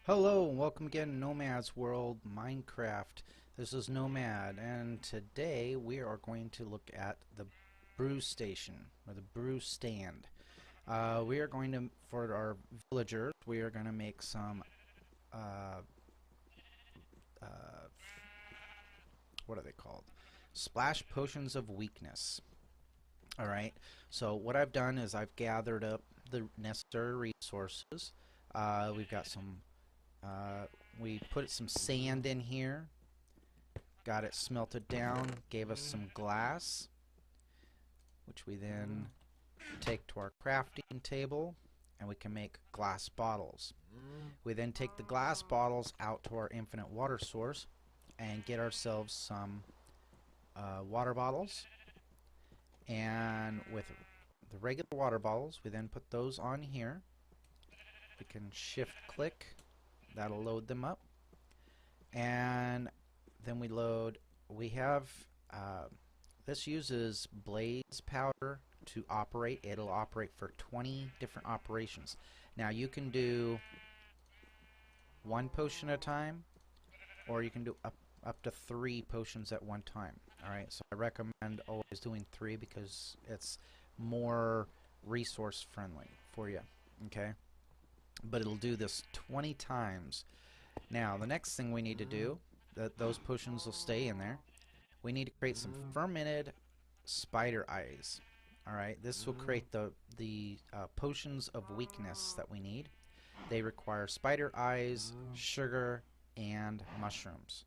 Hello and welcome again to Nomad's World Minecraft. This is Nomad, and today we are going to look at the brew station, or the brew stand. We are going to, for our villagers, we are going to make some, uh, what are they called? Splash potions of weakness. Alright, so what I've done is I've gathered up the necessary resources. We've got some we put some sand in here, got it smelted down, gave us some glass, which we then take to our crafting table, and we can make glass bottles. We then take the glass bottles out to our infinite water source and get ourselves some water bottles. And with the regular water bottles, we then put those on here. We can shift click. That'll load them up, and then we have this uses blaze powder to operate. It'll operate for 20 different operations. Now you can do one potion at a time, or you can do up to 3 potions at one time. Alright, so I recommend always doing 3 because it's more resource friendly for you. Okay, but it'll do this 20 times. Now the next thing we need to do, those potions will stay in there, we need to create some fermented spider eyes. Alright, this will create the potions of weakness that we need. They require spider eyes, sugar, and mushrooms.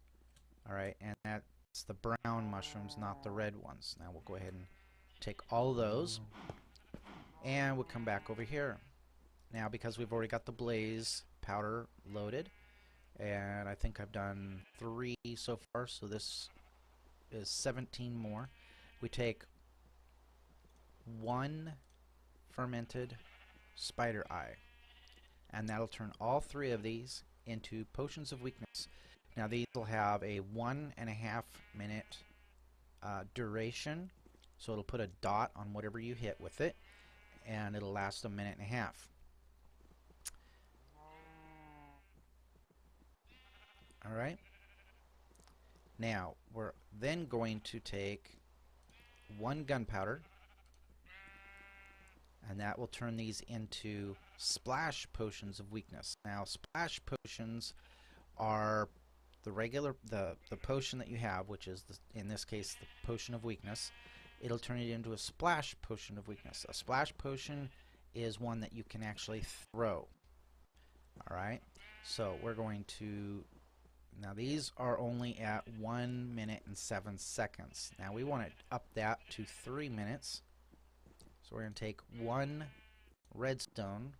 Alright, and that's the brown mushrooms, not the red ones. Now we'll go ahead and take all of those, and we'll come back over here. Now, because we've already got the blaze powder loaded, and I think I've done 3 so far, so this is 17 more. We take 1 fermented spider eye, and that'll turn all 3 of these into potions of weakness. Now these will have a 1.5 minute duration, so it'll put a dot on whatever you hit with it, and it'll last a 1.5 minutes. Alright, now we're then going to take 1 gunpowder, and that will turn these into splash potions of weakness. Now splash potions are the regular, the potion that you have, which is in this case the potion of weakness. It'll turn it into a splash potion of weakness. A splash potion is one that you can actually throw. Alright, so we're going to, now these are only at 1 minute and 7 seconds. Now we want to up that to 3 minutes. So we're going to take 1 redstone,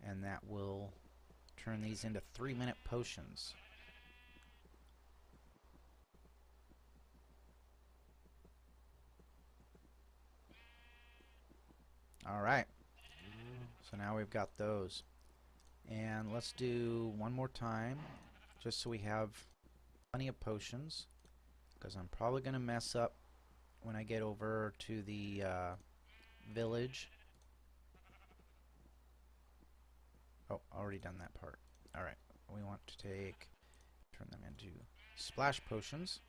and that will turn these into 3-minute potions. Alright, so now we've got those. And let's do one more time, just so we have plenty of potions, because I'm probably going to mess up when I get over to the village. Oh, already done that part. Alright, we want to turn them into splash potions.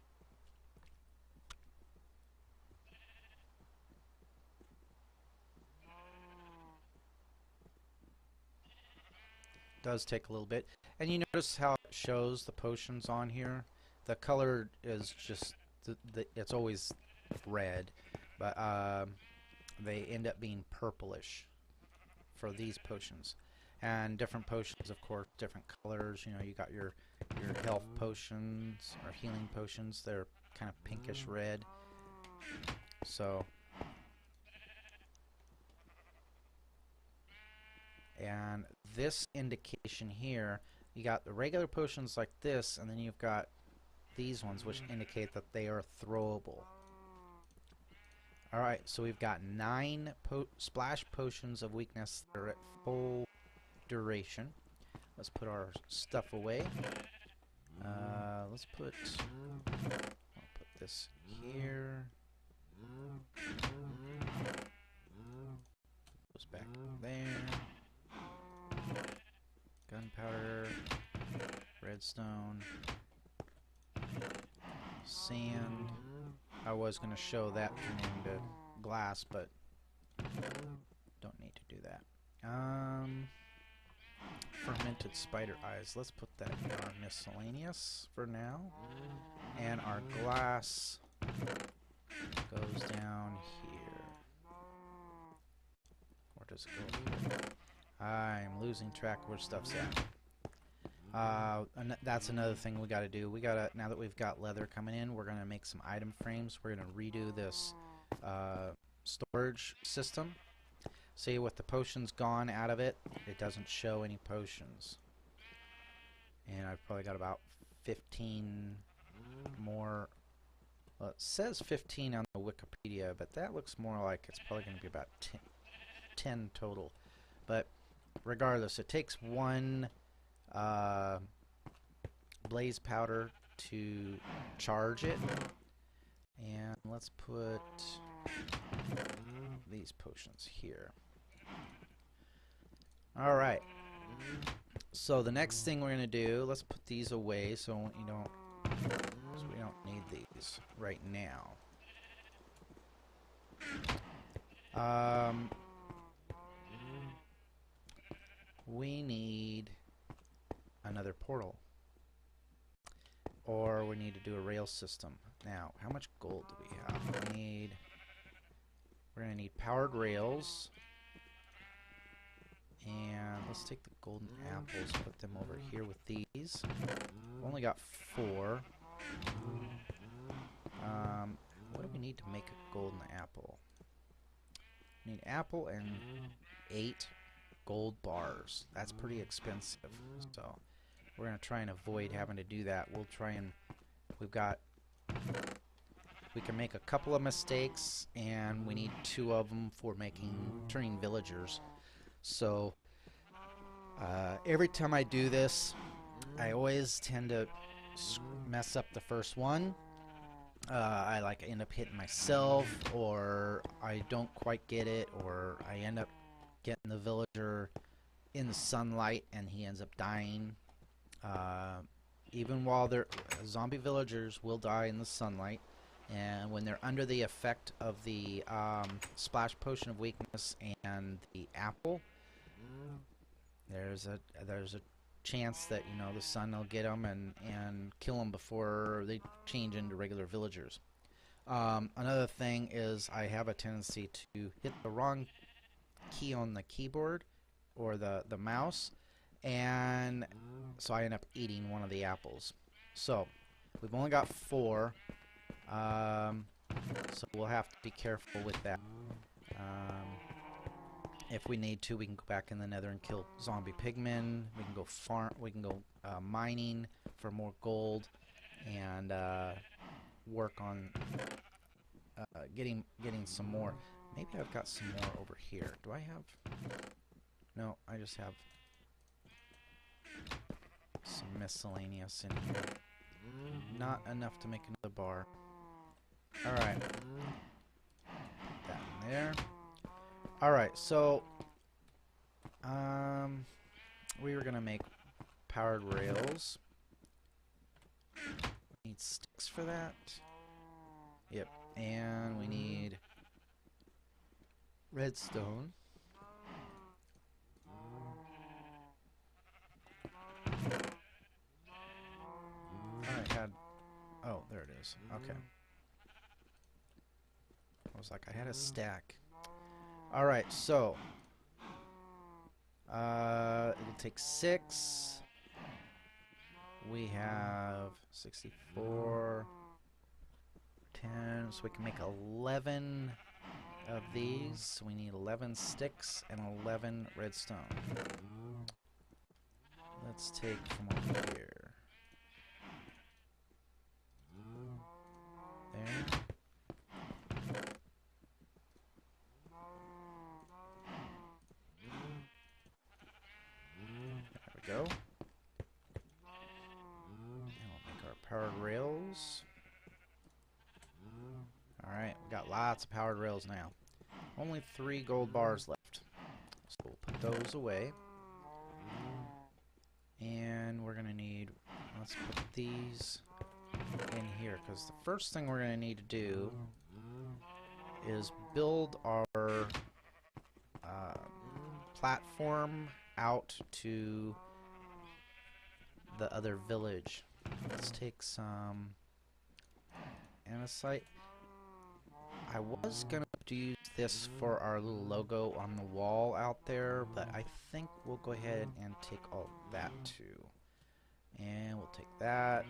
Does take a little bit, and you notice how it shows the potions on here. The color is just it's always red, but they end up being purplish for these potions. And different potions, of course, different colors. You know, you got your health potions or healing potions. They're kind of pinkish red. So, and this indication here, you got the regular potions like this, and then you've got these ones which indicate that they are throwable. Alright, so we've got 9 splash potions of weakness that are at full duration. Let's put our stuff away. I'll put this here. redstone, sand. I was going to show that turning into glass, but don't need to do that. Fermented spider eyes. Let's put that in our miscellaneous for now. And our glass goes down here. Where does it go here? I'm losing track where stuff's at. And that's another thing we got to do. We gotta, now that we've got leather coming in, we're gonna make some item frames. We're gonna redo this storage system. See, with the potions gone out of it, it doesn't show any potions. And I've probably got about 15 more. Well, it says 15 on the Wikipedia, but that looks more like it's probably going to be about 10 total. But regardless, it takes one blaze powder to charge it. And let's put these potions here. Alright. So the next thing we're going to do, let's put these away so we don't need these right now. We need another portal. Or we need to do a rail system. Now, how much gold do we have? We're going to need powered rails. And let's take the golden apples, put them over here with these. We've only got 4. What do we need to make a golden apple? We need apple and 8 gold bars. That's pretty expensive. So we're going to try and avoid having to do that. We'll try and, we can make a couple of mistakes, and we need 2 of them for turning villagers. So every time I do this, I always tend to mess up the first one. I end up hitting myself, or I don't quite get it, or I end up getting the villager in the sunlight and he ends up dying. Even while zombie villagers will die in the sunlight, and when they're under the effect of the splash potion of weakness and the apple, there's a chance that the sun will get them and kill them before they change into regular villagers. Another thing is I have a tendency to hit the wrong key on the keyboard or the mouse, and so I end up eating one of the apples. So we've only got 4, so we'll have to be careful with that. If we need to, we can go back in the nether and kill zombie pigmen. We can go mining for more gold, and work on getting some more. Maybe I've got some more over here. Do I have? No, I just have some miscellaneous in here. Not enough to make another bar. Alright. Put that in there. Alright, so we were gonna make powered rails. We need sticks for that. Yep, and we need redstone. Oh, there it is. Okay. I was like, I had a stack. Alright, so it'll take 6. We have 64, 10, so we can make 11 of these. We need 11 sticks and 11 redstone. Let's take from over here. There. Go. And we'll make our powered rails. Alright, we got lots of powered rails now. Only 3 gold bars left. So we'll put those away. And we're going to need let's put these in here, because the first thing we're going to need to do is build our platform out to the other village. Let's take some andesite. I was gonna use this for our little logo on the wall out there, but I think we'll go ahead and take all that too. And we'll take that.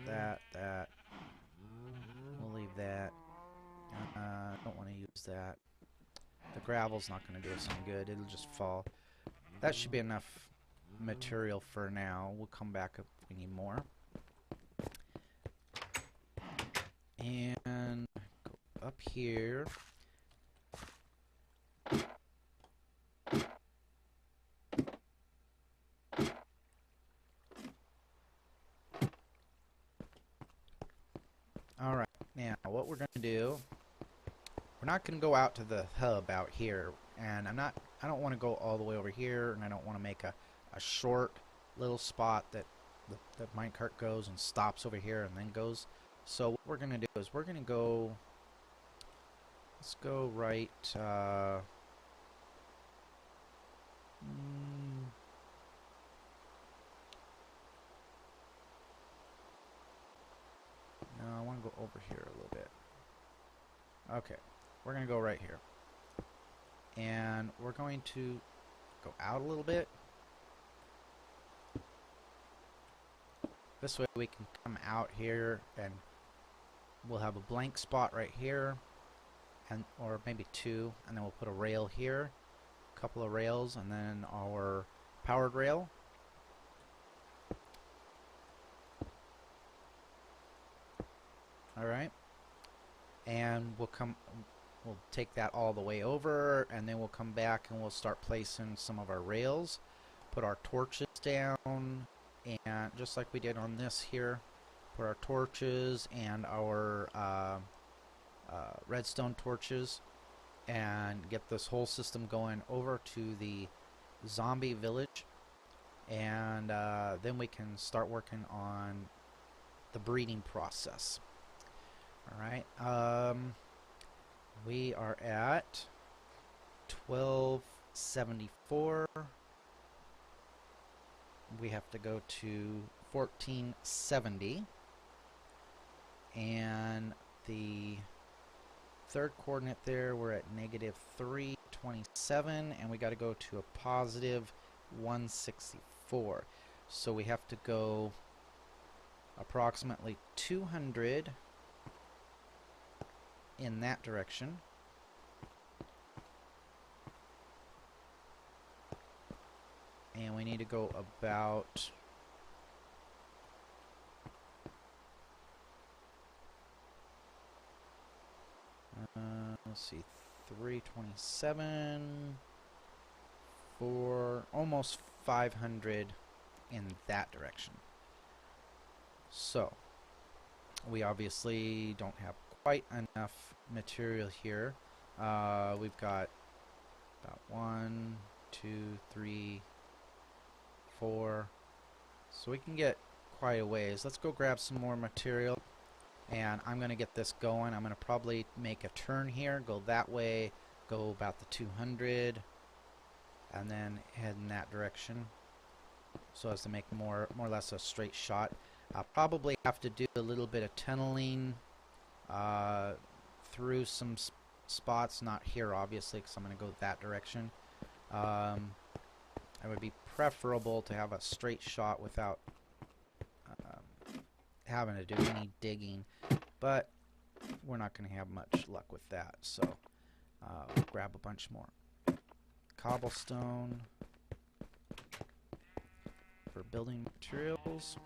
We'll leave that. I don't want to use that. The gravel's not going to do us any good. It'll just fall. That should be enough material for now. We'll come back if we need more. And go up here. Alright, now what we're going to do, we're not going to go out to the hub out here, and I don't want to go all the way over here, and I don't want to make a short little spot that the minecart goes and stops over here and then goes. So what we're going to do is we're going to go, let's go right, no, I want to go over here a little bit. Okay, we're going to go right here. And we're going to go out a little bit. This way we can come out here and we'll have a blank spot right here, and or maybe two, and then we'll put a rail here, a couple of rails, and then our powered rail. Alright. And we'll take that all the way over, and then we'll come back and we'll start placing some of our rails, put our torches down, and just like we did on this here, put our torches and our redstone torches, and get this whole system going over to the zombie village, and then we can start working on the breeding process. Alright, we are at 1274. We have to go to 1470. And the third coordinate there, we're at -327, and we got to go to a +164. So we have to go approximately 200 in that direction. And we need to go about let's see, 327 for almost 500 in that direction. So we obviously don't have quite enough material here. We've got about 1, 2, 3, 4, so we can get quite a ways. Let's go grab some more material, and I'm gonna get this going. I'm gonna probably make a turn here, go that way, go about the 200, and then head in that direction so as to make more or less a straight shot. I'll probably have to do a little bit of tunneling through some spots, not here obviously because I'm going to go that direction. It would be preferable to have a straight shot without having to do any digging, but we're not going to have much luck with that, so we'll grab a bunch more cobblestone for building materials,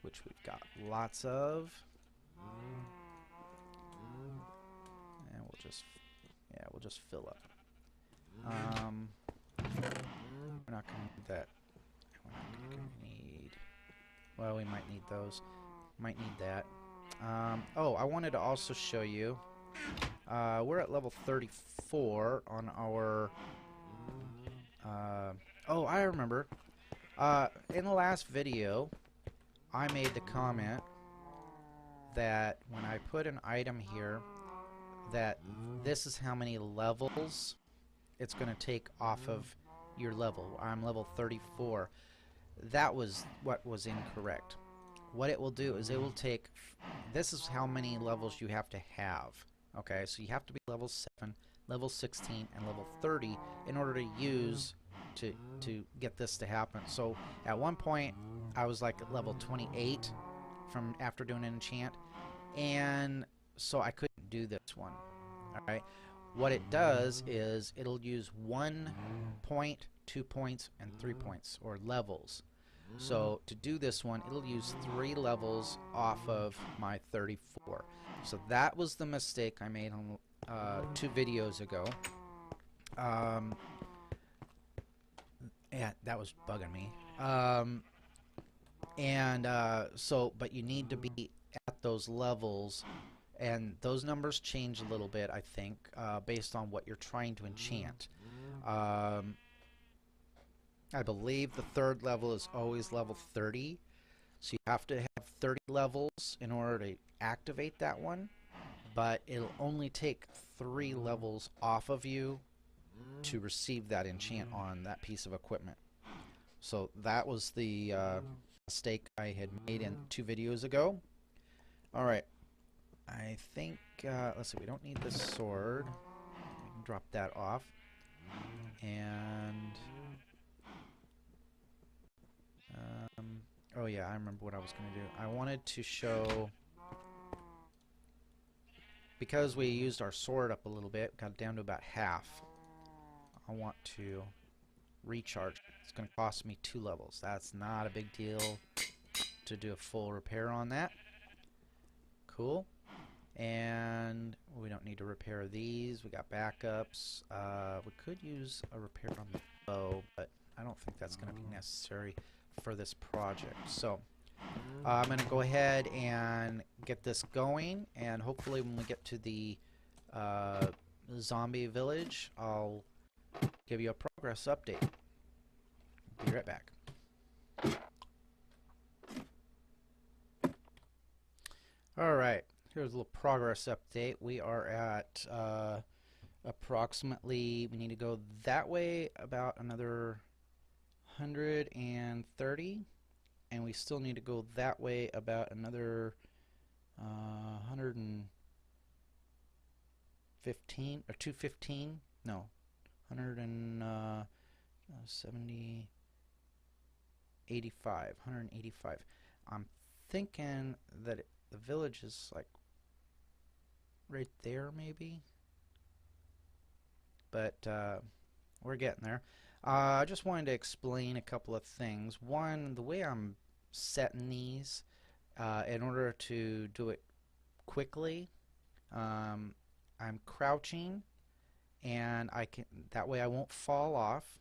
which we've got lots of. And we'll just fill up. We're not going to need that. We're not going to need, well, we might need those. Might need that. Oh, I wanted to also show you, we're at level 34 on our, oh, I remember. In the last video, I made the comment that when I put an item here, that this is how many levels it's going to take off of your level. I'm level 34. That was what was incorrect. What it will do is it will take, this is how many levels you have to have. Okay, so you have to be level 7, level 16, and level 30 in order to use to get this to happen. So at one point I was like at level 28 from after doing an enchant, and so I couldn't do this one. Alright, what it does is it'll use 1 point, 2 points, and 3 points, or levels. So to do this one, it'll use 3 levels off of my 34. So that was the mistake I made on 2 videos ago. Yeah, that was bugging me. So, but you need to be at those levels, and those numbers change a little bit, I think, based on what you're trying to enchant. I believe the 3rd level is always level 30, so you have to have 30 levels in order to activate that one, but it'll only take 3 levels off of you to receive that enchant on that piece of equipment. So that was the mistake I had made in 2 videos ago. Alright, I think, let's see, we don't need this sword. We can drop that off. And oh yeah, I remember what I was going to do. I wanted to show, because we used our sword up a little bit, got it down to about half. I want to recharge. It's going to cost me 2 levels. That's not a big deal to do a full repair on that. Cool. And we don't need to repair these. We got backups. We could use a repair on the bow, but I don't think that's going to be necessary for this project. So I'm going to go ahead and get this going, and hopefully when we get to the zombie village, I'll give you a progress update. Be right back. Alright, here's a little progress update. We are at approximately, we need to go that way about another 130, and we still need to go that way about another 115 or 215. No, 170, 85, 185. I'm thinking that the village is like right there maybe, but we're getting there. I just wanted to explain a couple of things. One, the way I'm setting these, in order to do it quickly, I'm crouching, and I can, that way I won't fall off,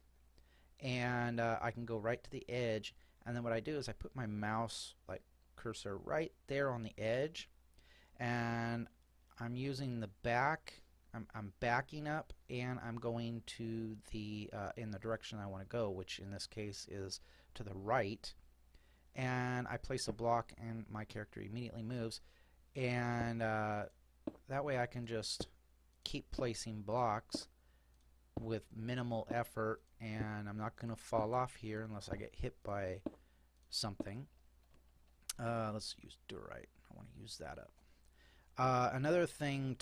and I can go right to the edge, and then what I do is I put my mouse like cursor right there on the edge, and I'm using the back. I'm backing up, and I'm going to the in the direction I want to go, which in this case is to the right, and I place a block and my character immediately moves, and that way I can just keep placing blocks with minimal effort, and I'm not going to fall off here unless I get hit by something. Let's use Durite. I want to use that up. Another thing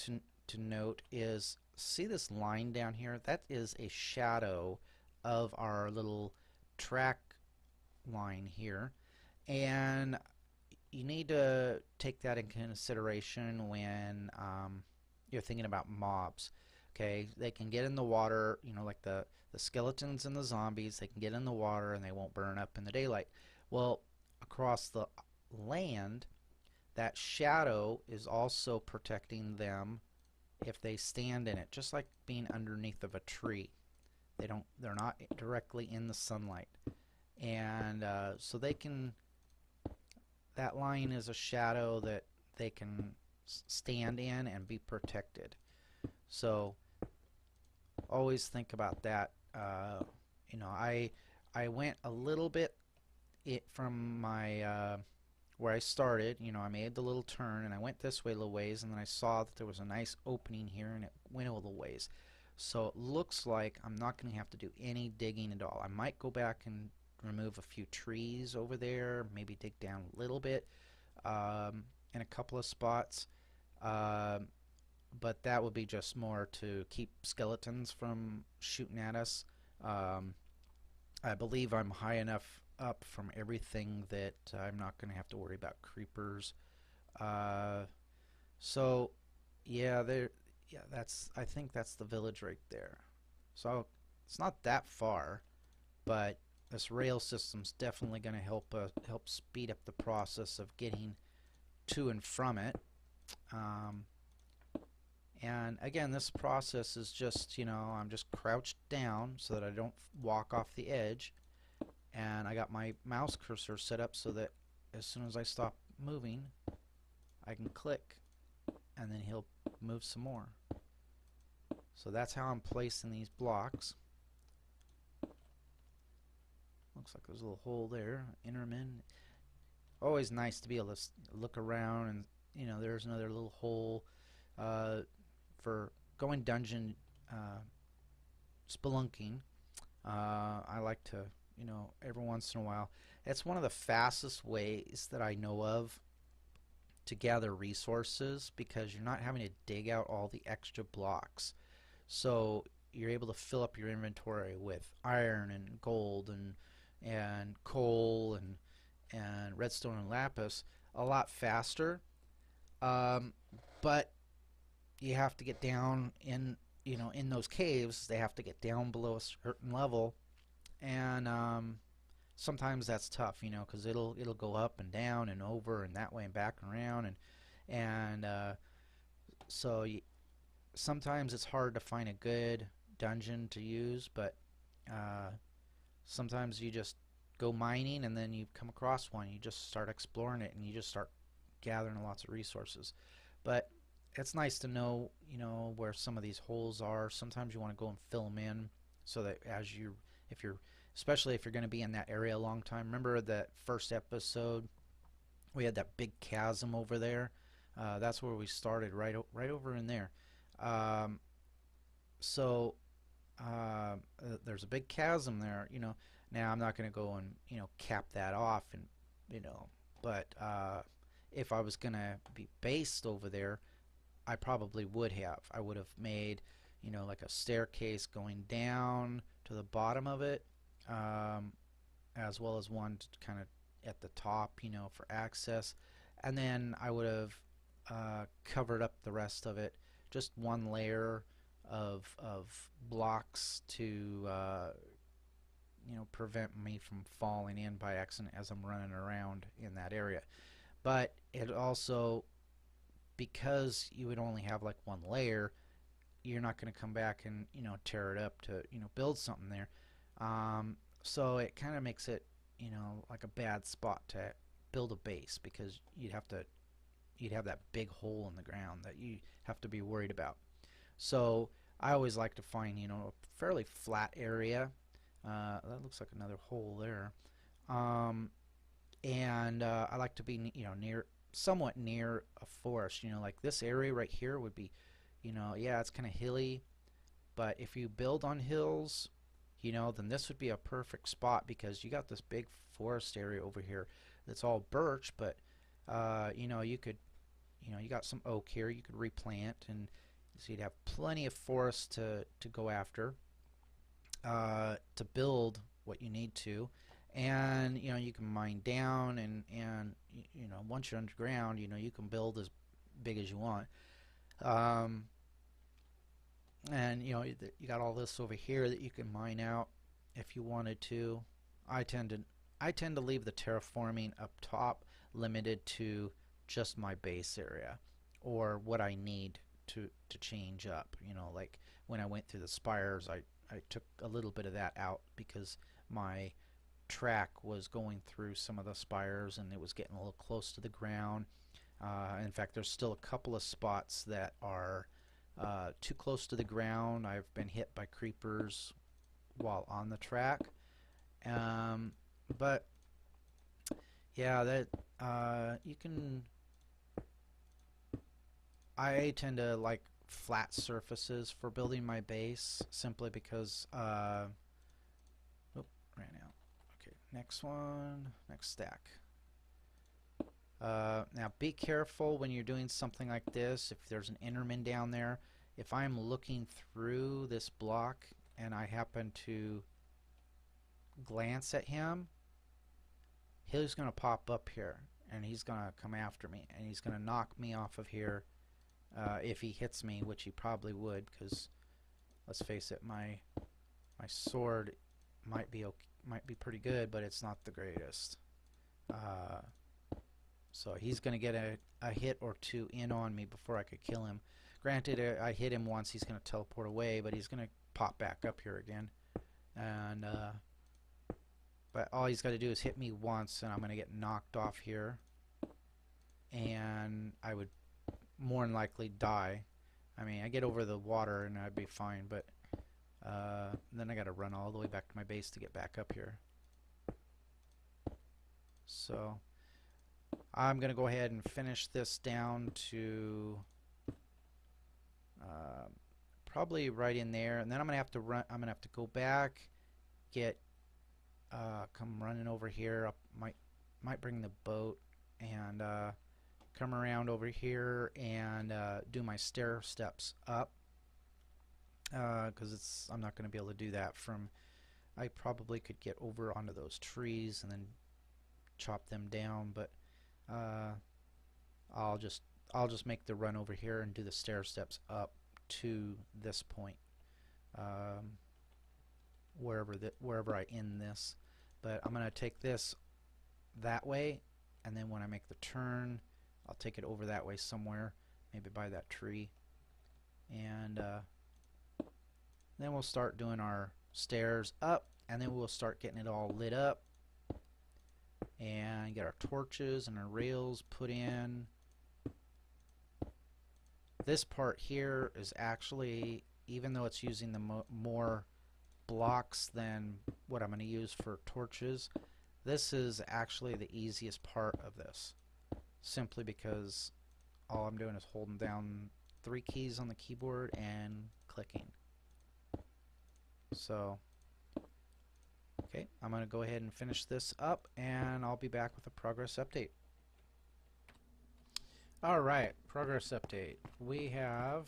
to note is, see this line down here? That is a shadow of our little track line here, and you need to take that in consideration when you're thinking about mobs. Okay, they can get in the water, you know, like the skeletons and the zombies, they can get in the water and they won't burn up in the daylight. Well, across the land, that shadow is also protecting them if they stand in it, just like being underneath of a tree. They're not directly in the sunlight, and so they can, that line is a shadow that they can stand in and be protected. So always think about that. You know, I went a little bit it from my where I started, I made the little turn and I went this way a little ways, and then I saw that there was a nice opening here and it went a little ways. So it looks like I'm not going to have to do any digging at all. I might go back and remove a few trees over there, maybe dig down a little bit in a couple of spots. Um, but that would be just more to keep skeletons from shooting at us. Um, I believe I'm high enough up from everything that I'm not going to have to worry about creepers. Uh, so yeah, there. Yeah, I think that's the village right there. So it's not that far, but this rail system's definitely going to help speed up the process of getting to and from it. Um, and again, this process is just, I'm just crouched down so that I don't walk off the edge. And I got my mouse cursor set up so that as soon as I stop moving, I can click and then he'll move some more. So that's how I'm placing these blocks. Looks like there's a little hole there. Enter them in. Always nice to be able to look around and, there's another little hole for going dungeon spelunking. I like to, every once in a while. It's one of the fastest ways that I know of to gather resources because you're not having to dig out all the extra blocks. So you're able to fill up your inventory with iron and gold and coal and redstone and lapis a lot faster. Um, but you have to get down in those caves. They have to get down below a certain level, and sometimes that's tough, because it'll go up and down and over and that way and back and around, and so sometimes it's hard to find a good dungeon to use, but uh, sometimes you just go mining and then you come across one. You just start exploring it and you just start gathering lots of resources. But it's nice to know, where some of these holes are. Sometimes you want to go and fill them in so that especially if you're going to be in that area a long time. Remember that first episode? We had that big chasm over there. That's where we started, right over in there. Um, so there's a big chasm there. Now I'm not going to go and cap that off, and you know, but if I was going to be based over there, I probably would have. I would have made like a staircase going down to the bottom of it, um, as well as one kind of at the top, for access, and then I would have covered up the rest of it, just one layer of blocks to prevent me from falling in by accident as I'm running around in that area. But it also, because you would only have like one layer, you're not going to come back and tear it up to build something there. So it kind of makes it like a bad spot to build a base, because you'd have that big hole in the ground that you have to be worried about. So I always like to find a fairly flat area. That looks like another hole there. Um, and I like to be somewhat near a forest. Like this area right here would be, yeah, it's kind of hilly, but if you build on hills, then this would be a perfect spot, because you got this big forest area over here that's all birch, but you could, you got some oak here you could replant, and so you'd have plenty of forest to go after, to build what you need to. And you can mine down, and once you're underground, you can build as big as you want. um, and you got all this over here that you can mine out if you wanted to. I tend to I tend to leave the terraforming up top limited to just my base area or what I need to change up. Like when I went through the spires, I took a little bit of that out because my track was going through some of the spires and it was getting a little close to the ground. In fact, there's still a couple of spots that are too close to the ground. I've been hit by creepers while on the track. But Yeah, that you can. I tend to like flat surfaces for building my base simply because. Oop, ran out. Okay, next one, next stack. Now be careful when you're doing something like this. If there's an Enderman down there, if I'm looking through this block and I happen to glance at him, he's going to pop up here and he's going to come after me and he's going to knock me off of here if he hits me, which he probably would, because let's face it, my sword might be pretty good, but it's not the greatest. So he's going to get a hit or two in on me before I could kill him. Granted, I hit him once, he's going to teleport away, but he's going to pop back up here again. And but all he's got to do is hit me once, and I'm going to get knocked off here. And I would more than likely die. I mean, I get over the water and I'd be fine, but then I got to run all the way back to my base to get back up here. So I'm going to go ahead and finish this down to probably right in there, and then I'm going to have to run. I'm going to have to go back, get come running over here. I might bring the boat and come around over here and do my stair steps up, because I'm not going to be able to do that from. I probably could get over onto those trees and then chop them down, but I'll just make the run over here and do the stair steps up to this point, wherever I end this. But I'm going to take this that way, and then when I make the turn, I'll take it over that way somewhere, maybe by that tree, and then we'll start doing our stairs up, and then we'll start getting it all lit up and get our torches and our rails put in. This part here is actually, even though it's using the more blocks than what I'm going to use for torches, this is actually the easiest part of this, simply because all I'm doing is holding down 3 keys on the keyboard and clicking. So okay, I'm going to go ahead and finish this up, and I'll be back with a progress update. Alright, progress update. We have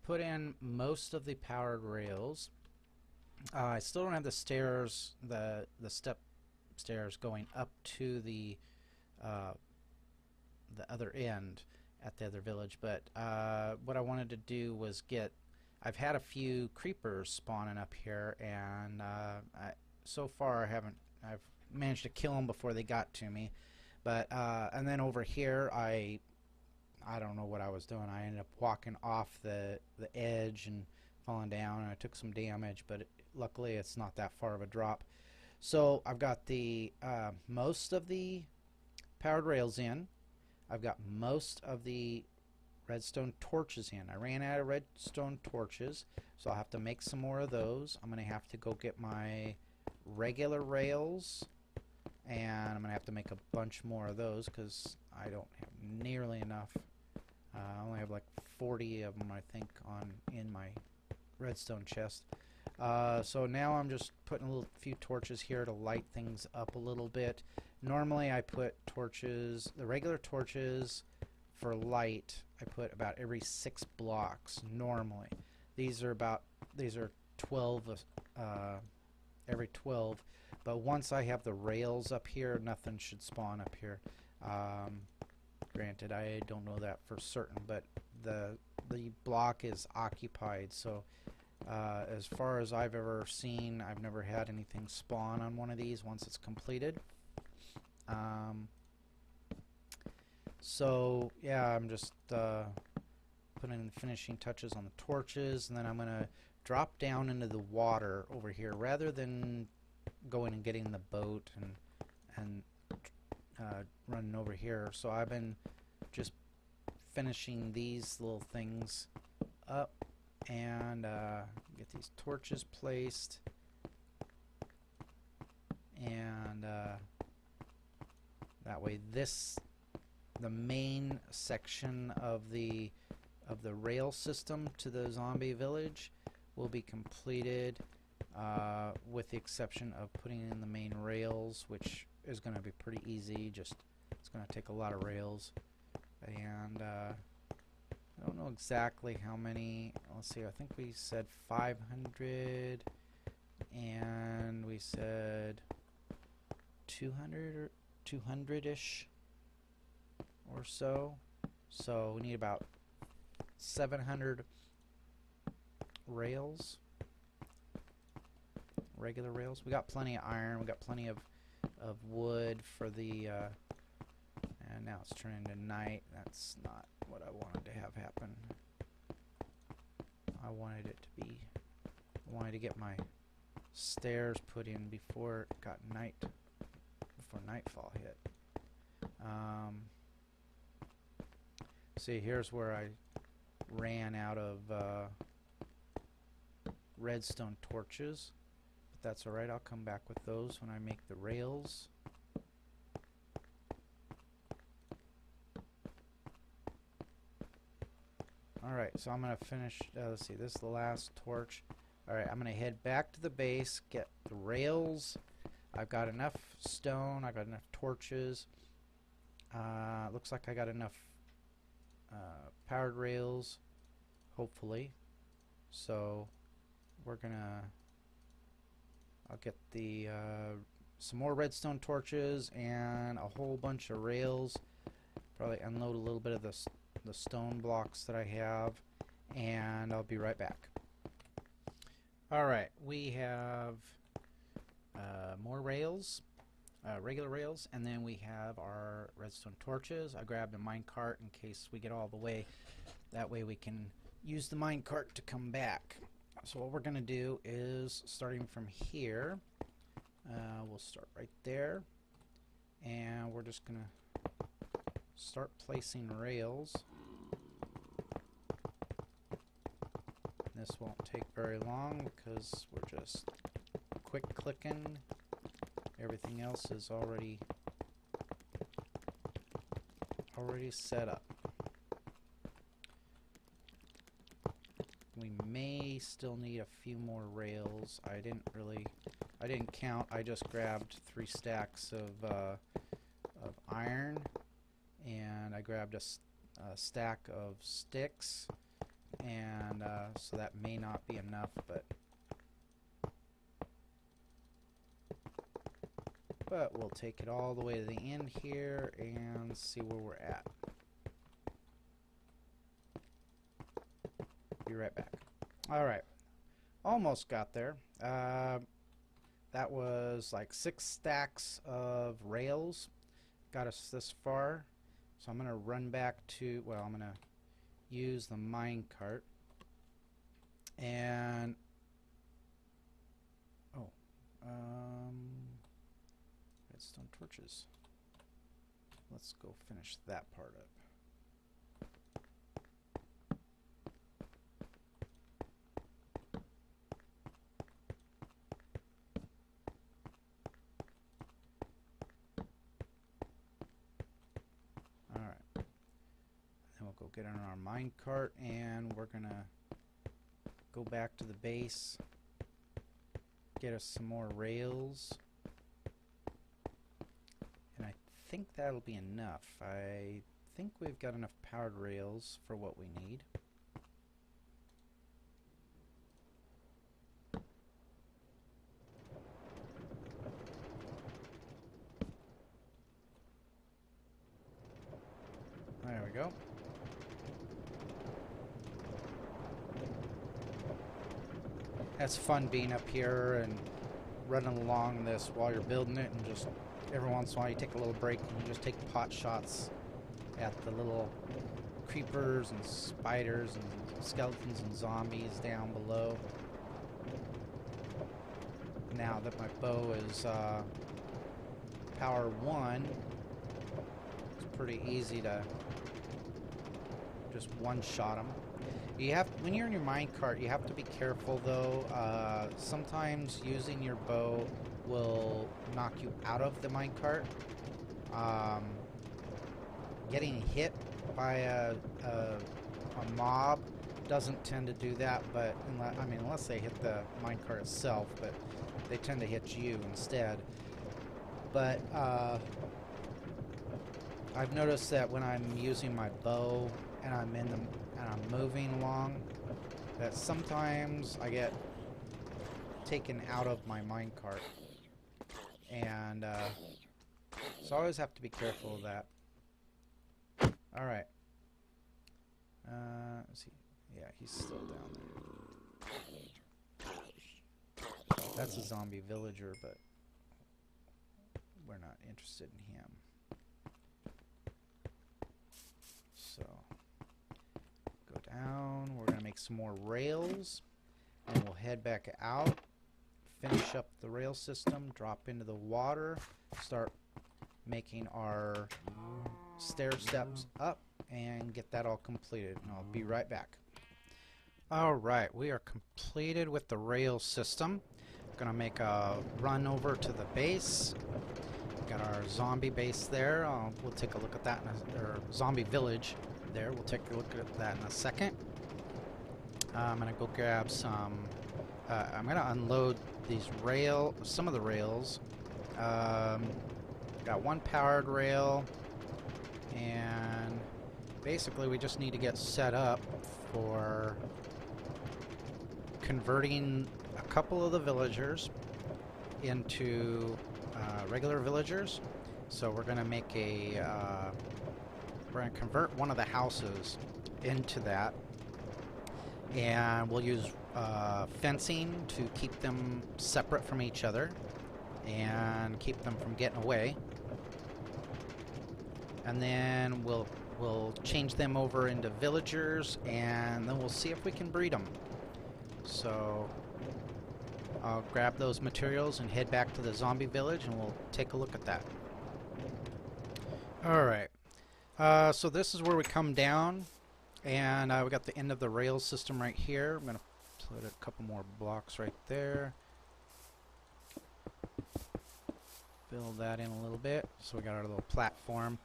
put in most of the powered rails. I still don't have the stairs, the step stairs going up to the other end at the other village, but what I wanted to do was I've had a few creepers spawning up here, and so far I've managed to kill them before they got to me, but and then over here I don't know what I was doing. I ended up walking off the edge and falling down, and I took some damage, but luckily it's not that far of a drop. So I've got the most of the powered rails in. I've got most of the redstone torches in. I ran out of redstone torches, so I'll have to make some more of those. I'm going to have to go get my regular rails, and I'm going to have to make a bunch more of those because I don't have nearly enough. I only have like 40 of them, I think, in my redstone chest. So now I'm just putting a few torches here to light things up a little bit. Normally I put torches, the regular torches for light, I put about every 6 blocks normally. These are 12 every 12, but once I have the rails up here, nothing should spawn up here. Granted, I don't know that for certain, but the block is occupied, so as far as I've ever seen, I've never had anything spawn on one of these once it's completed. So yeah, I'm just putting in the finishing touches on the torches, and then I'm going to drop down into the water over here rather than going and getting the boat and running over here. So I've been just finishing these little things up and get these torches placed, and That way the main section of the rail system to the zombie village will be completed, with the exception of putting in the main rails, which is going to be pretty easy. Just it's going to take a lot of rails, and I don't know exactly how many. Let's see, I think we said 500, and we said 200 or 200-ish or so. So we need about 700 rails, regular rails. We got plenty of iron, we got plenty of wood for the and now it's turning to night. That's not what I wanted to have happen. I wanted to get my stairs put in before it got before nightfall hit. See, here's where I ran out of redstone torches, but that's alright. I'll come back with those when I make the rails. Alright, so I'm going to finish, let's see, this is the last torch. Alright, I'm going to head back to the base, get the rails. I've got enough stone, I've got enough torches. Looks like I got enough powered rails, hopefully. So we're gonna, I'll get the some more redstone torches and a whole bunch of rails. Probably unload a little bit of the stone blocks that I have, and I'll be right back. Alright, we have more rails, regular rails, and then we have our redstone torches. I grabbed a minecart in case we get all the way. That way we can use the minecart to come back. So what we're going to do is, starting from here, we'll start right there, and we're just going to start placing rails. This won't take very long because we're just quick clicking. Everything else is already set up. We may still need a few more rails. I didn't count. I just grabbed 3 stacks of iron, and I grabbed a stack of sticks, and so that may not be enough, but we'll take it all the way to the end here and see where we're at. Be right back. Alright, almost got there. That was like 6 stacks of rails got us this far, so I'm going to run back to, well, I'm going to use the minecart, and redstone torches. Let's go finish that part up. Alright. Then we'll go get on our minecart, and we're gonna go back to the base, get us some more rails, and I think that'll be enough. I think we've got enough powered rails for what we need. There we go. That's fun being up here and running along this while you're building it, and just every once in a while you take a little break and you just take pot shots at the little creepers and spiders and skeletons and zombies down below. Now that my bow is power 1, it's pretty easy to just one-shot them. You have, when you're in your minecart, you have to be careful though. Sometimes using your bow will knock you out of the minecart, Um, Getting hit by a mob doesn't tend to do that, but unless they hit the minecart itself, but they tend to hit you instead. But I've noticed that when I'm using my bow and I'm moving along, that sometimes I get taken out of my minecart, and so I always have to be careful of that. All right. Let's see. Yeah, he's still down there. That's a zombie villager, but we're not interested in him. So, go down. We're going to make some more rails, and we'll head back out, finish up the rail system, drop into the water, start making our stair steps up, and get that all completed. And I'll be right back. Alright, we are completed with the rail system. Gonna make a run over to the base. Got our zombie base there. We'll take a look at that or zombie village there. We'll take a look at that in a second. I'm gonna go grab some. I'm gonna unload some of the rails. Got one powered rail, and basically we just need to get set up for converting a couple of the villagers into regular villagers. So we're gonna make we're gonna convert one of the houses into that, and we'll use fencing to keep them separate from each other and keep them from getting away. And then we'll change them over into villagers, and then we'll see if we can breed them. So I'll grab those materials and head back to the zombie village, and we'll take a look at that. Alright, so this is where we come down, and we got the end of the rail system right here. I'm going to put a couple more blocks right there. Fill that in a little bit. So we got our little platform.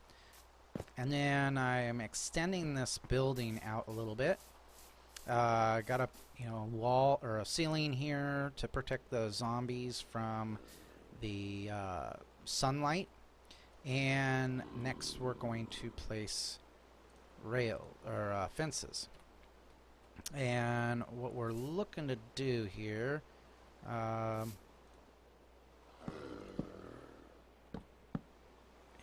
And then I am extending this building out a little bit. Got a wall or a ceiling here to protect the zombies from the sunlight. And next we're going to place fences. And what we're looking to do here,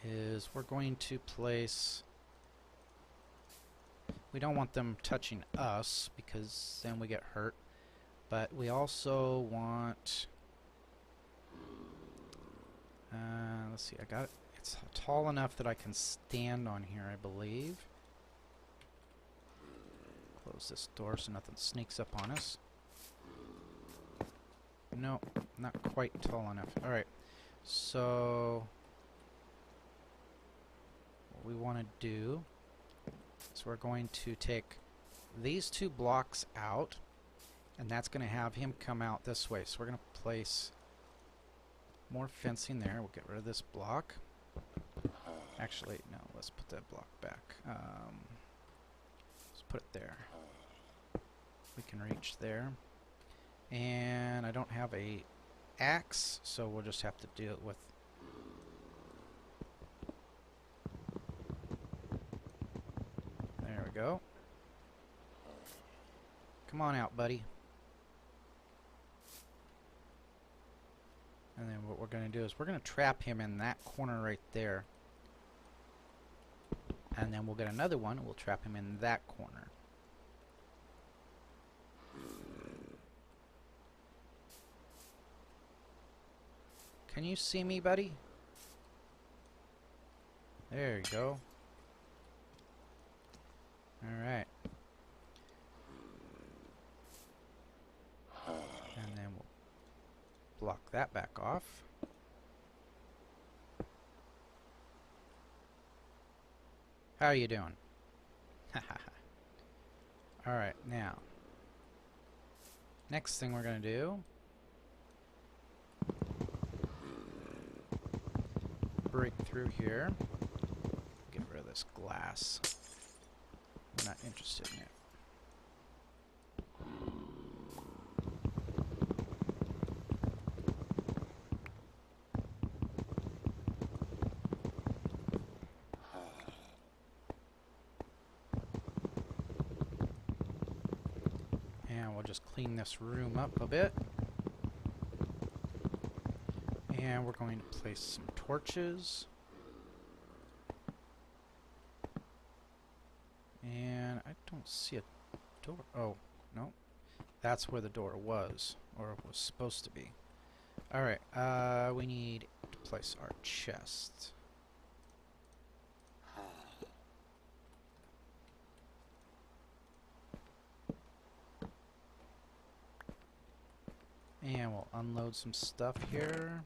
is we're going to place, we don't want them touching us because then we get hurt, but we also want, let's see, I got it, it's tall enough that I can stand on here, I believe. Close this door so nothing sneaks up on us. No, not quite tall enough. Alright, so what we want to do is we're going to take these two blocks out, and that's going to have him come out this way. So we're going to place more fencing there. We'll get rid of this block. Actually, no, let's put that block back. Let's put it there. We can reach there. And I don't have a axe, so we'll just have to do it with go. Come on out, buddy. And then what we're going to do is we're going to trap him in that corner right there. And then we'll get another one and we'll trap him in that corner. Can you see me, buddy? There you go. Alright. And then we'll block that back off. How are you doing? Alright, now. Next thing we're going to do, break through here. Get rid of this glass. I'm not interested in it. And we'll just clean this room up a bit. And we're going to place some torches. And I don't see a door. Oh, no. That's where the door was, or was supposed to be. Alright, we need to place our chest. And we'll unload some stuff here.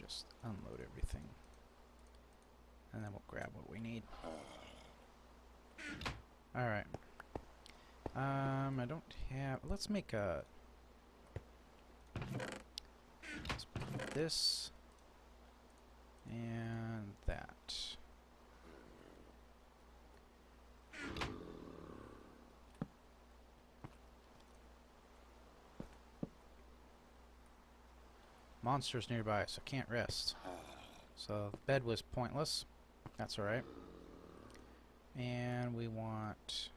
Just unload everything. And then we'll grab what we need. Alright. I don't have... Let's make a... Let's put this and that. Monsters nearby, so can't rest. So the bed was pointless. That's alright. And we want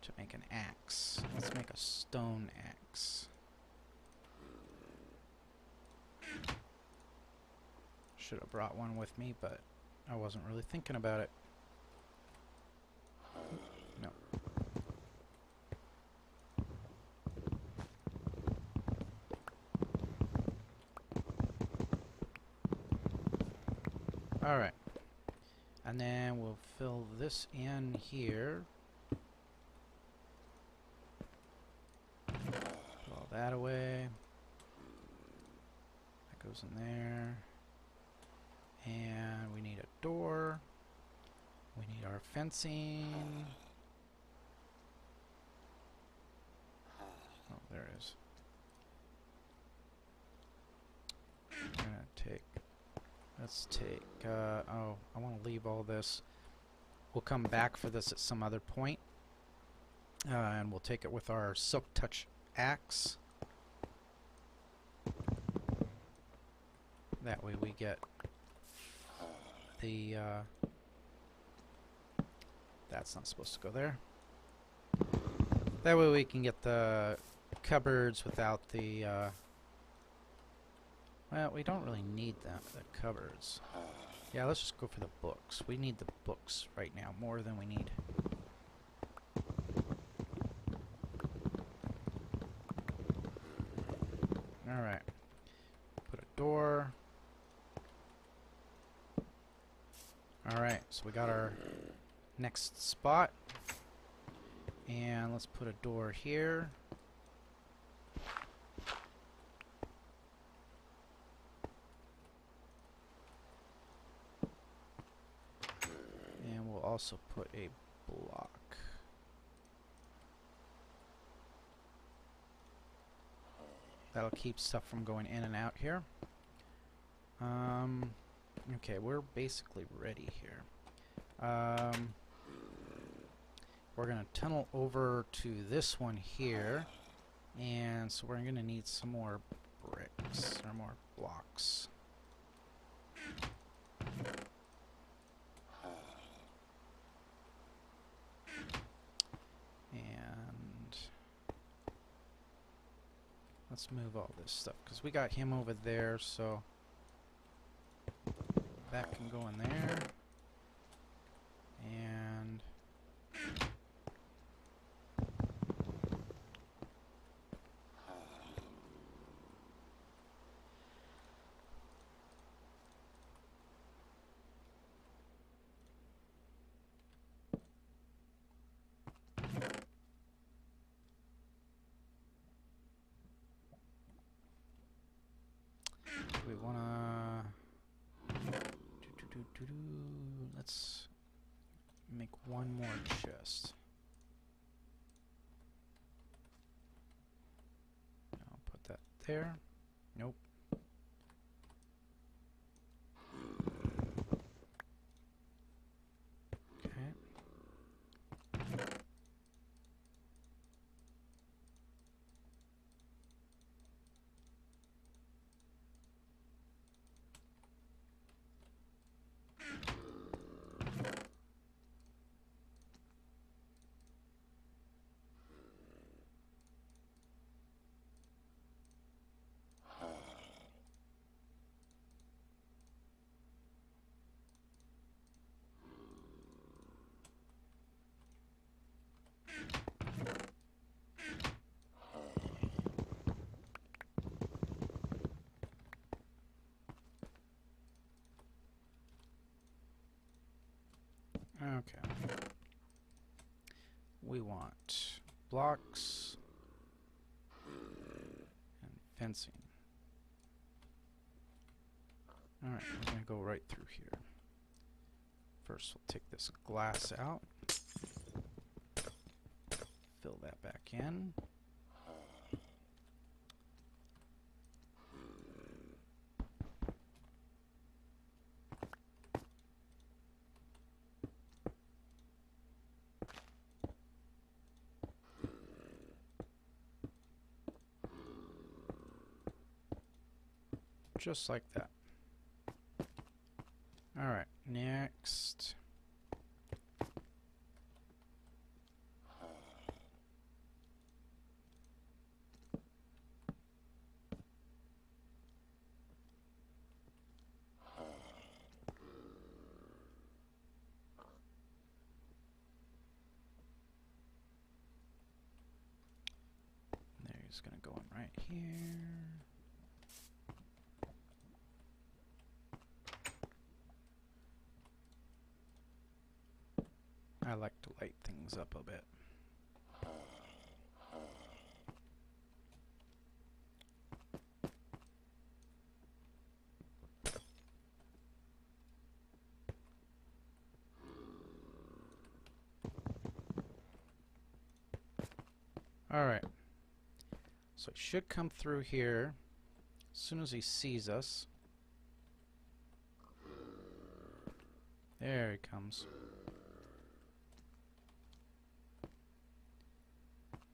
to make an axe. Let's make a stone axe. Should have brought one with me, but I wasn't really thinking about it. No. Alright. And then we'll fill this in here. Put all that away. That goes in there. And we need a door. We need our fencing. Oh, there it is. I'm gonna take... Let's take, oh, I want to leave all this. We'll come back for this at some other point. And we'll take it with our Silk Touch axe. That way we get the, that's not supposed to go there. That way we can get the cupboards without the, well, we don't really need them, the cupboards. Yeah, let's just go for the books. We need the books right now, more than we need. Alright. Put a door. Alright, so we got our next spot. And let's put a door here. Also put a block. That'll keep stuff from going in and out here. Okay, we're basically ready here. We're gonna tunnel over to this one here, and so we're gonna need some more bricks or more blocks. Let's move all this stuff, because we got him over there, so that can go in there. And we wanna let's make one more chest. there? Nope. Okay. Okay. We want blocks and fencing. Alright, we're going to go right through here. First, we'll take this glass out. Fill that back in. Just like that. Alright, next. There, he's going to go in right here. I like to light things up a bit. Alright. So he should come through here as soon as he sees us. There he comes.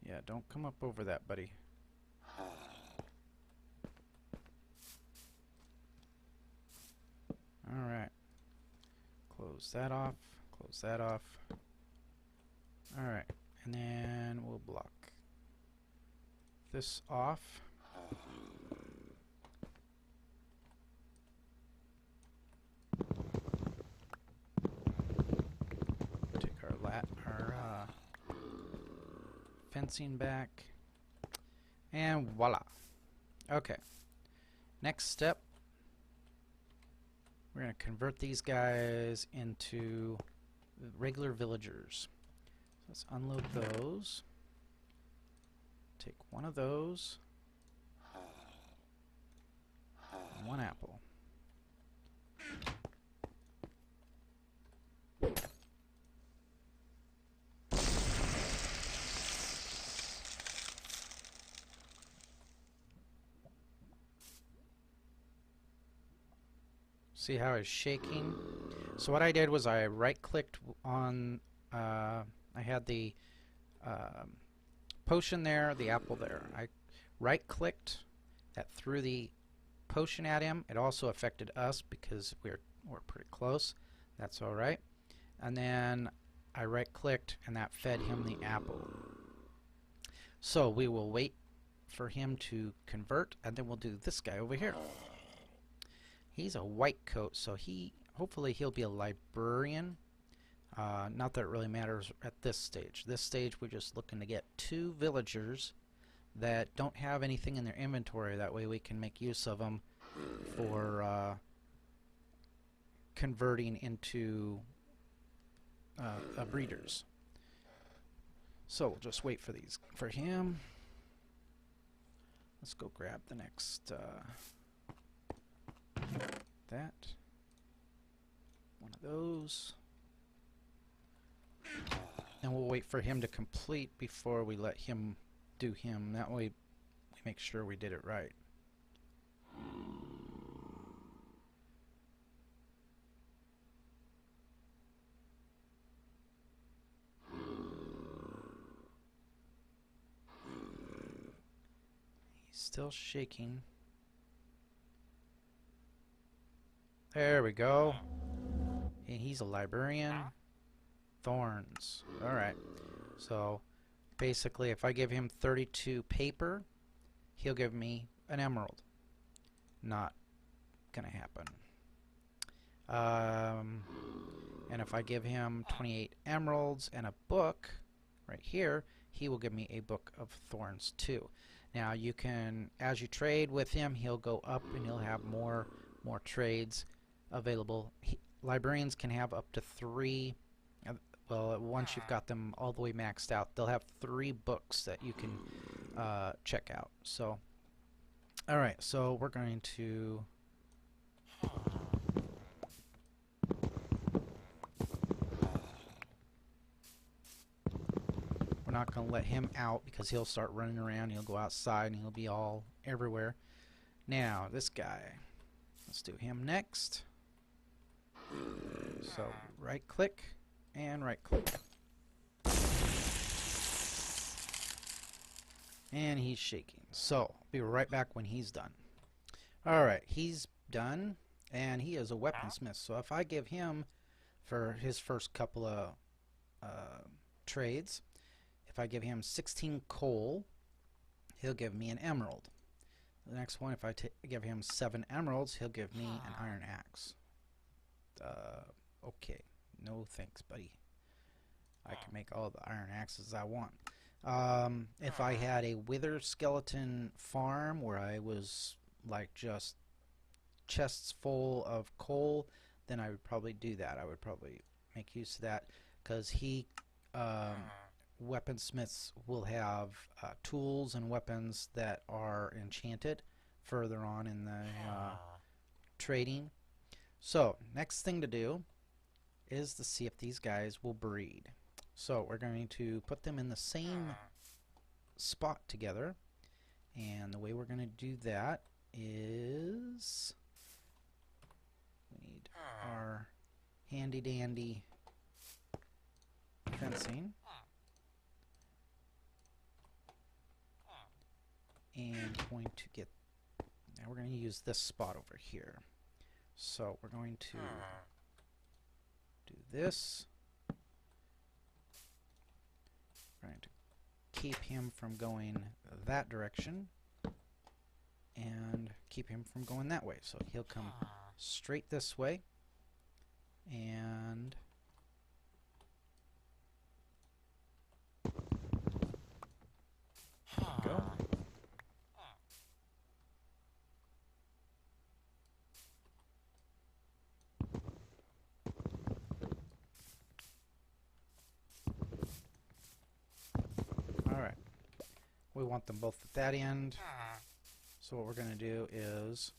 Yeah, don't come up over that, buddy. Alright. Close that off. Close that off. Alright. And then we'll block this off. Take our fencing back. And voila. Okay. Next step. We're going to convert these guys into regular villagers. Let's unload those. Take one of those. And one apple. See how it's shaking? So what I did was I right-clicked on, I had the potion there, the apple there. I right-clicked, that threw the potion at him. It also affected us because we're pretty close. That's all right. And then I right-clicked, and that fed him the apple. So we will wait for him to convert, and then we'll do this guy over here. He's a white coat, so hopefully he'll be a librarian. Not that it really matters at this stage. This stage we're just looking to get 2 villagers that don't have anything in their inventory. That way we can make use of them for converting into breeders. So we'll just wait for him. Let's go grab the next that. One of those. And we'll wait for him to complete before we let him do him. That way me make sure we did it right. He's still shaking. There we go. And he's a librarian. Thorns. Alright. So basically if I give him 32 paper, he'll give me an emerald. Not gonna happen. And if I give him 28 emeralds and a book right here, he will give me a book of thorns too. Now you can, as you trade with him, he'll go up and he'll have more trades available. Librarians can have up to 3. Well, once you've got them all the way maxed out, they'll have 3 books that you can check out. So, all right, so we're going to we're not going to let him out because he'll start running around. He'll go outside and he'll be all everywhere. Now, this guy, let's do him next. So, right click and right click. And he's shaking. So, I'll be right back when he's done. Alright, he's done, and he is a weaponsmith. So if I give him, for his first couple of trades, if I give him 16 coal, he'll give me an emerald. The next one, if I give him 7 emeralds, he'll give me an iron axe. Okay, no thanks, buddy. I can make all the iron axes I want. If I had a wither skeleton farm where I was like just chests full of coal, then I would probably do that. I would probably make use of that because weaponsmiths will have tools and weapons that are enchanted further on in the trading. So next thing to do is to see if these guys will breed. So we're going to put them in the same spot together, and the way we're going to do that is we need our handy dandy fencing, and going to get, now we're going to use this spot over here. So we're going to do this. We're going to keep him from going that direction and keep him from going that way. So he'll come straight this way, and go. Alright, we want them both at that end, so what we're going to do is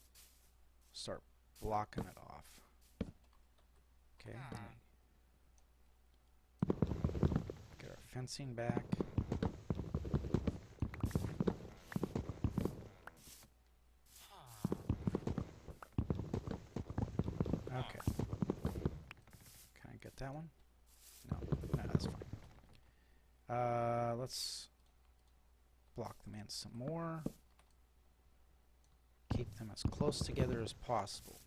start blocking it off. Okay, get our fencing back. Okay, can I get that one? No, that's fine. Let's block them in some more. Keep them as close together as possible.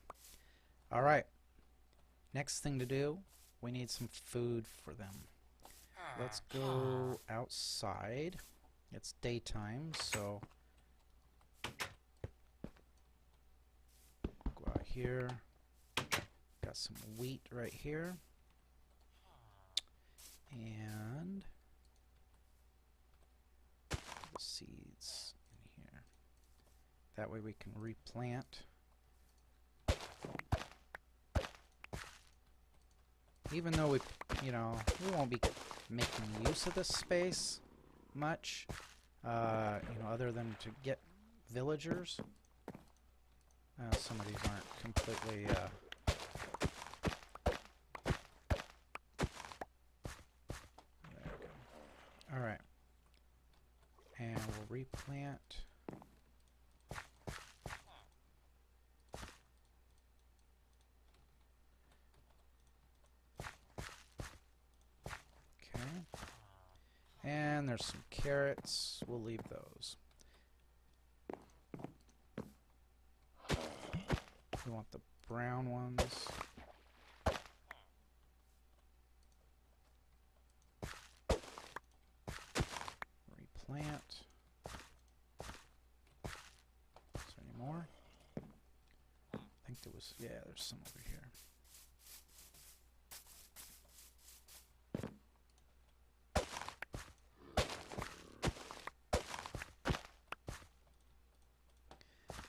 Alright, next thing to do, we need some food for them. Let's go outside. It's daytime, so go out here. Got some wheat right here. And the seeds in here. That way we can replant. Even though we won't be making use of this space much, other than to get villagers. Some of these aren't completely Alright, and we'll replant And there's some carrots. We'll leave those. We want the brown ones. Replant. Is there any more? I think there was, yeah, there's some over here.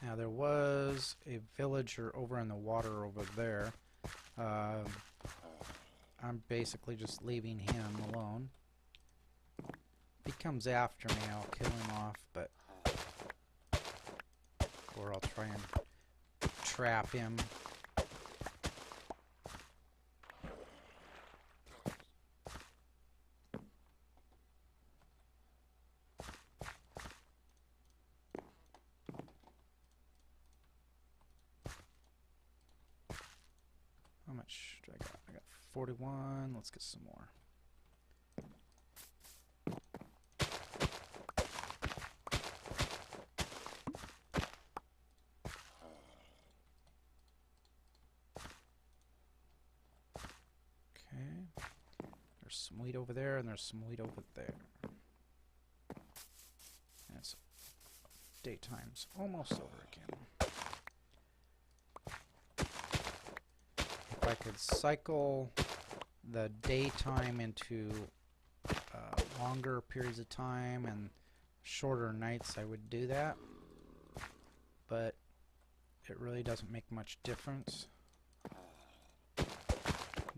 Now there was a villager over in the water over there. I'm basically just leaving him alone. If he comes after me, I'll kill him off, but or I'll try and trap him. How much do I got? I got 41. Let's get some more. Okay. There's some wheat over there, and there's some wheat over there. And it's daytime's almost over again. If I could cycle the daytime into longer periods of time and shorter nights, I would do that, but it really doesn't make much difference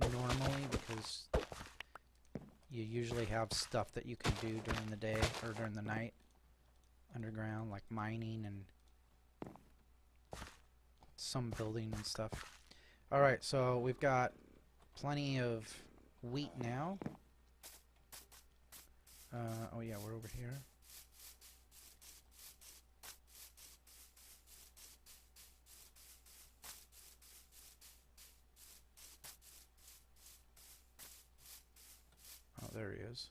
normally, because you usually have stuff that you can do during the day or during the night underground, like mining and some building and stuff. Alright, so we've got plenty of wheat now. Oh yeah, we're over here. Oh, there he is.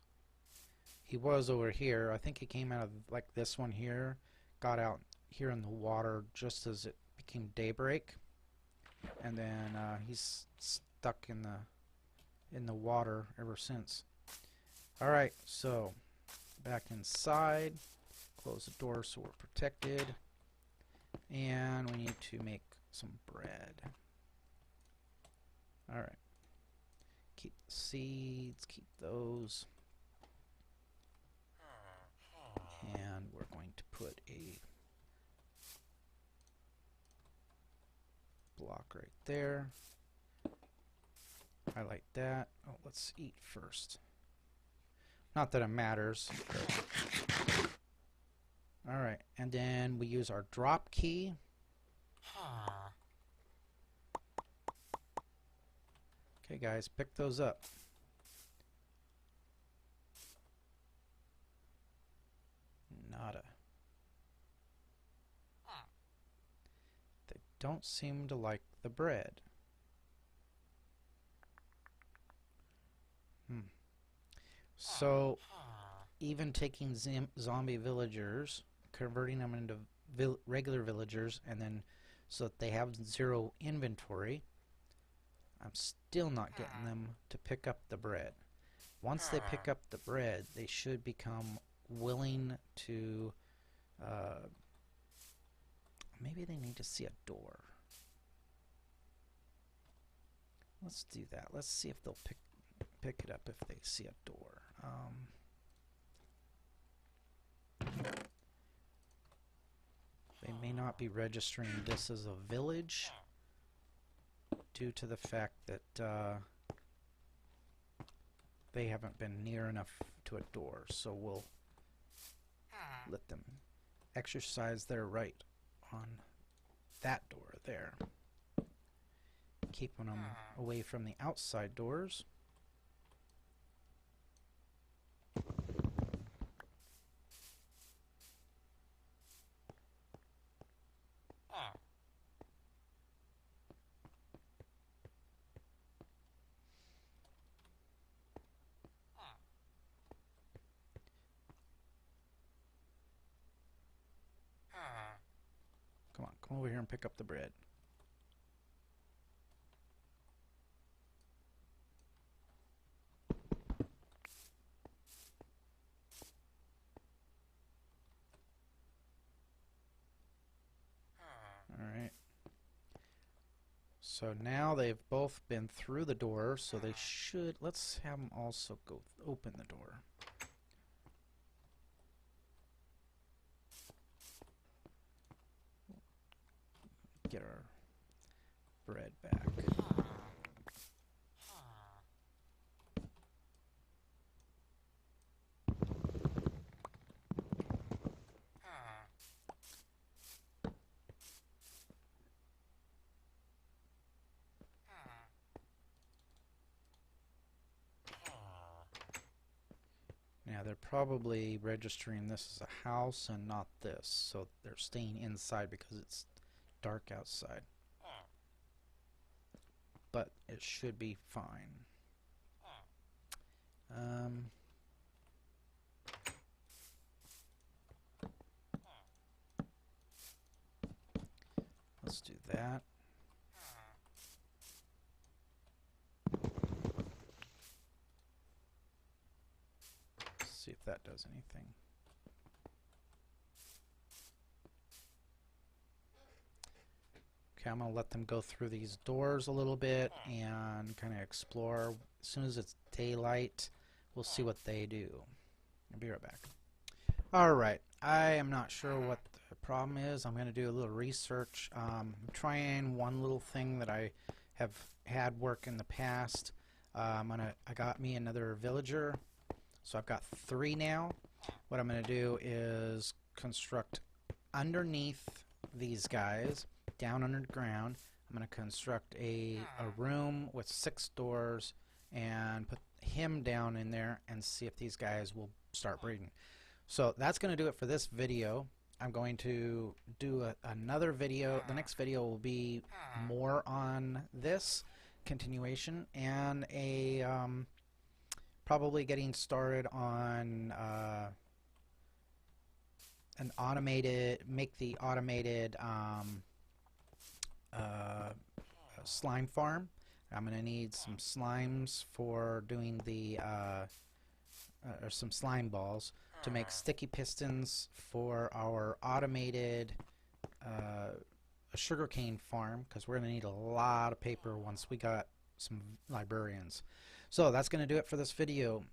He was over here. I think he came out of like this one here, got out here in the water just as it became daybreak, and then he's stuck in the water ever since. Alright, so back inside, close the door so we're protected, and we need to make some bread. Alright, keep the seeds, keep those, and we're going to put a block right there. Highlight that. Oh, let's eat first. Not that it matters. Alright, and then we use our drop key. Okay guys, pick those up. Nada. They don't seem to like the bread. So, even taking zombie villagers, converting them into regular villagers, and then so that they have zero inventory, I'm still not getting them to pick up the bread. Once they pick up the bread, they should become willing to, maybe they need to see a door. Let's do that. Let's see if they'll pick it up if they see a door. They may not be registering this as a village due to the fact that they haven't been near enough to a door, so we'll let them exercise their right on that door there, keeping them away from the outside doors. come over here and pick up the bread. Alright. So now they've both been through the door, so they should... Let's have them also go open the door. Get our bread back. Now they're probably registering this as a house and not this, so they're staying inside because it's dark outside. But it should be fine. Let's do that. See if that does anything. Okay, I'm going to let them go through these doors a little bit and kind of explore. As soon as it's daylight, we'll see what they do. I'll be right back. Alright, I am not sure what the problem is. I'm going to do a little research. I'm trying one little thing that I have had work in the past. I got me another villager. So I've got 3 now. What I'm going to do is construct underneath these guys, down underground. I'm going to construct a room with 6 doors and put him down in there and see if these guys will start breeding. So that's going to do it for this video. I'm going to do another video. The next video will be more on this continuation and a... probably getting started on an automated, make the automated slime farm. I'm going to need some slimes for doing the, or some slime balls to make sticky pistons for our automated sugarcane farm, because we're going to need a lot of paper once we got some librarians. So that's going to do it for this video.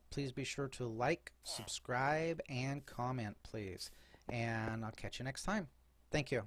Please be sure to like, subscribe, and comment, please. And I'll catch you next time. Thank you.